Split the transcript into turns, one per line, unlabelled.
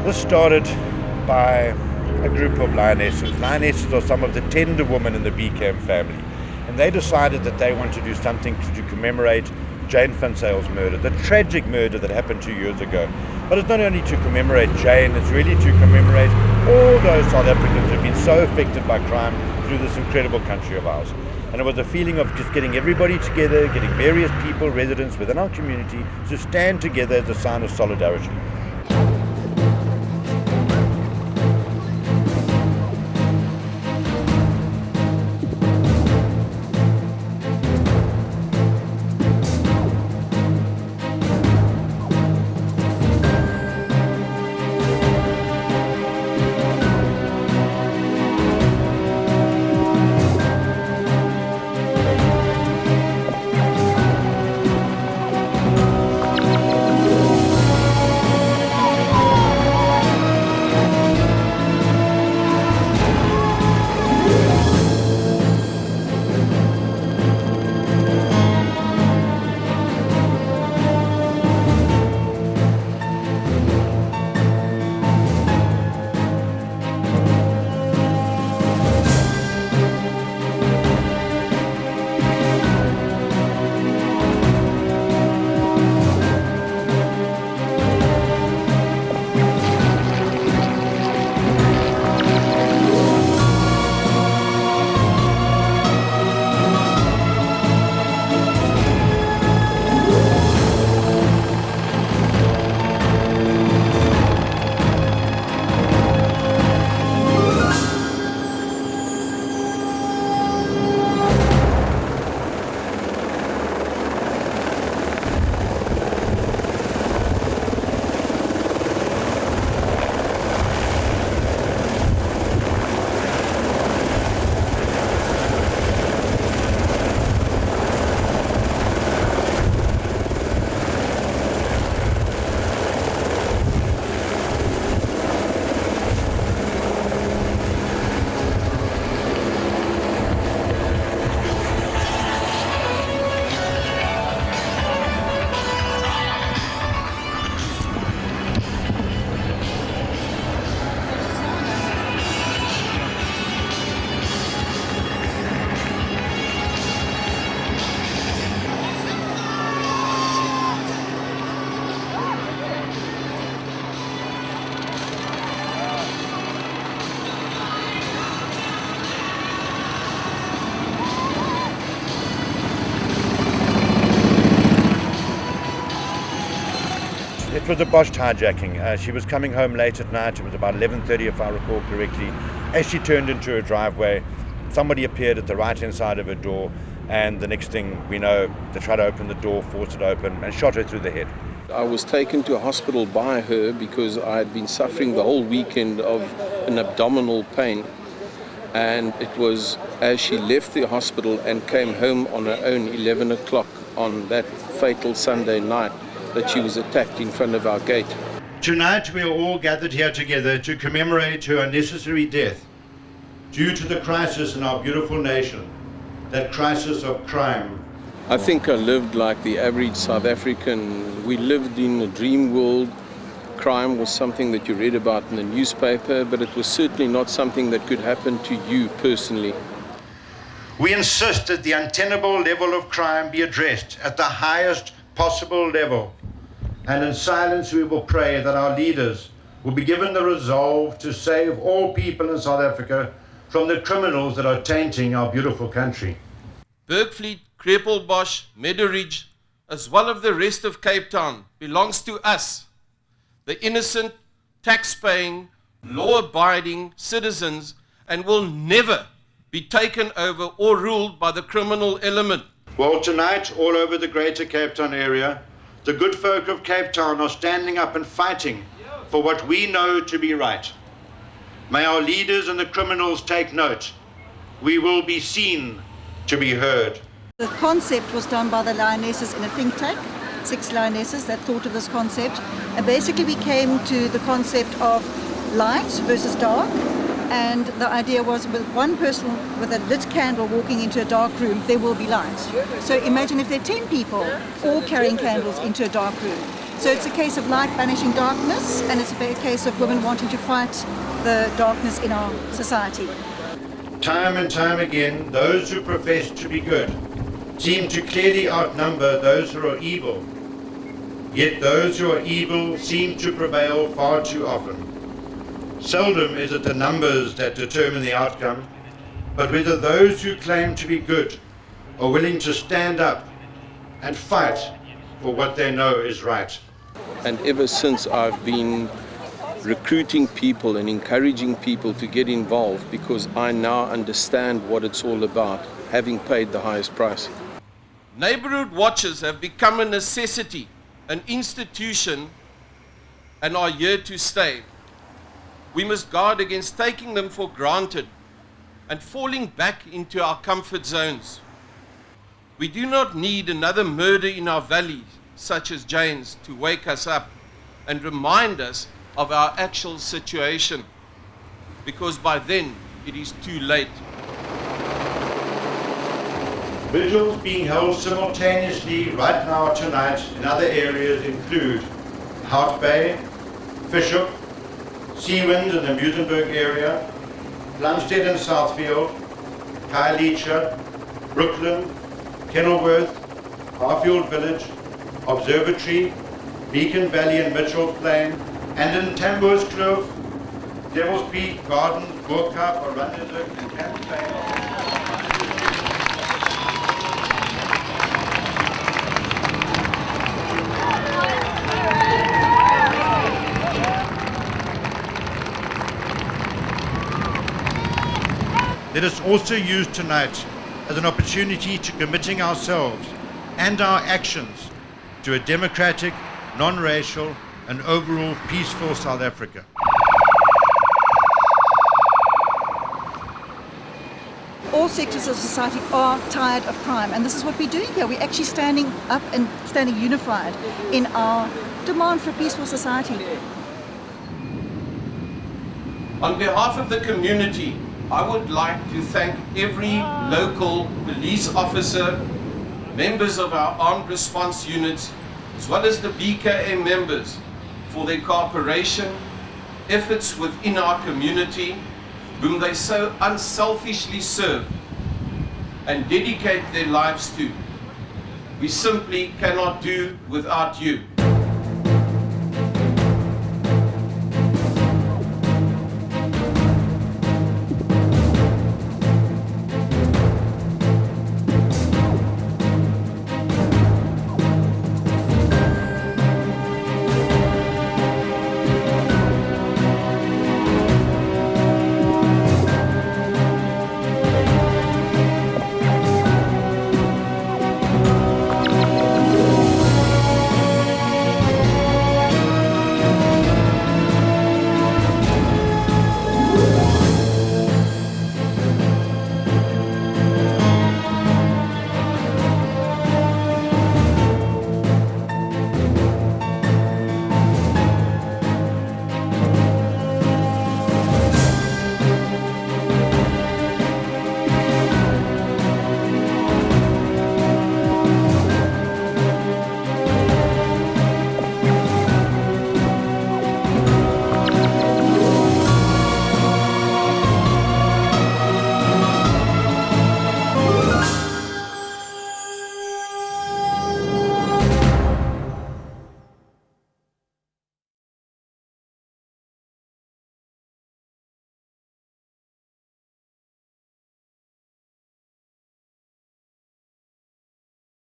This started by a group of lionesses. Lionesses are some of the tender women in the BKM family. And they decided that they want to do something to commemorate Jane Van Zyle's murder, the tragic murder that happened 2 years ago. But it's not only to commemorate Jane, it's really to commemorate all those South Africans who have been so affected by crime through this incredible country of ours. And it was a feeling of just getting everybody together, getting various people, residents within our community to stand together as a sign of solidarity. It was a botched hijacking. She was coming home late at night. It was about 11:30 if I recall correctly. As she turned into her driveway, somebody appeared at the right-hand side of her door, and the next thing we know, they tried to open the door, forced it open, and shot her through the head.
I was taken to a hospital by her because I had been suffering the whole weekend of an abdominal pain. And it was as she left the hospital and came home on her own 11 o'clock on that fatal Sunday night that she was attacked in front of our gate.
Tonight we are all gathered here together to commemorate her unnecessary death due to the crisis in our beautiful nation, that crisis of crime.
I think I lived like the average South African. We lived in a dream world. Crime was something that you read about in the newspaper, but it was certainly not something that could happen to you personally.
We insist that the untenable level of crime be addressed at the highest possible level. And in silence we will pray that our leaders will be given the resolve to save all people in South Africa from the criminals that are tainting our beautiful country.
Bergvliet, Krepelbosch, Meadow-Ridge, as well as the rest of Cape Town, belongs to us, the innocent, tax-paying, law-abiding citizens, and will never be taken over or ruled by the criminal element.
Well, tonight, all over the greater Cape Town area, the good folk of Cape Town are standing up and fighting for what we know to be right. May our leaders and the criminals take note. We will be seen to be heard.
The concept was done by the lionesses in a think tank, 6 lionesses that thought of this concept. And basically we came to the concept of light versus dark. And the idea was with one person with a lit candle walking into a dark room, there will be light. So imagine if there are 10 people all carrying candles into a dark room. So it's a case of light banishing darkness, and it's a case of women wanting to fight the darkness in our society.
Time and time again, those who profess to be good seem to clearly outnumber those who are evil. Yet those who are evil seem to prevail far too often. Seldom is it the numbers that determine the outcome, but whether those who claim to be good are willing to stand up and fight for what they know is right.
And ever since I've been recruiting people and encouraging people to get involved, because I now understand what it's all about, having paid the highest price.
Neighborhood watches have become a necessity, an institution, and are here to stay. We must guard against taking them for granted and falling back into our comfort zones. We do not need another murder in our valleys, such as Jane's, to wake us up and remind us of our actual situation, because by then it is too late.
Vigils being held simultaneously right now tonight in other areas include Hout Bay, Fishhook, Seawind in the Muizenberg area, Plumstead and Southfield, Khayelitsha, Brooklyn, Kenilworth, Harfield Village, Observatory, Beacon Valley and Mitchell Plain, and in Tambo's Kloof, Devil's Peak, Gardens, Boerkaap, Oranjezig, and Campbell. Let us also use tonight as an opportunity to committing ourselves and our actions to a democratic, non-racial, and overall peaceful South Africa.
All sectors of society are tired of crime, and this is what we're doing here. We're actually standing up and standing unified in our demand for a peaceful society.
On behalf of the community, I would like to thank every local police officer, members of our armed response units, as well as the BKM members for their cooperation, efforts within our community, whom they so unselfishly serve and dedicate their lives to. We simply cannot do without you.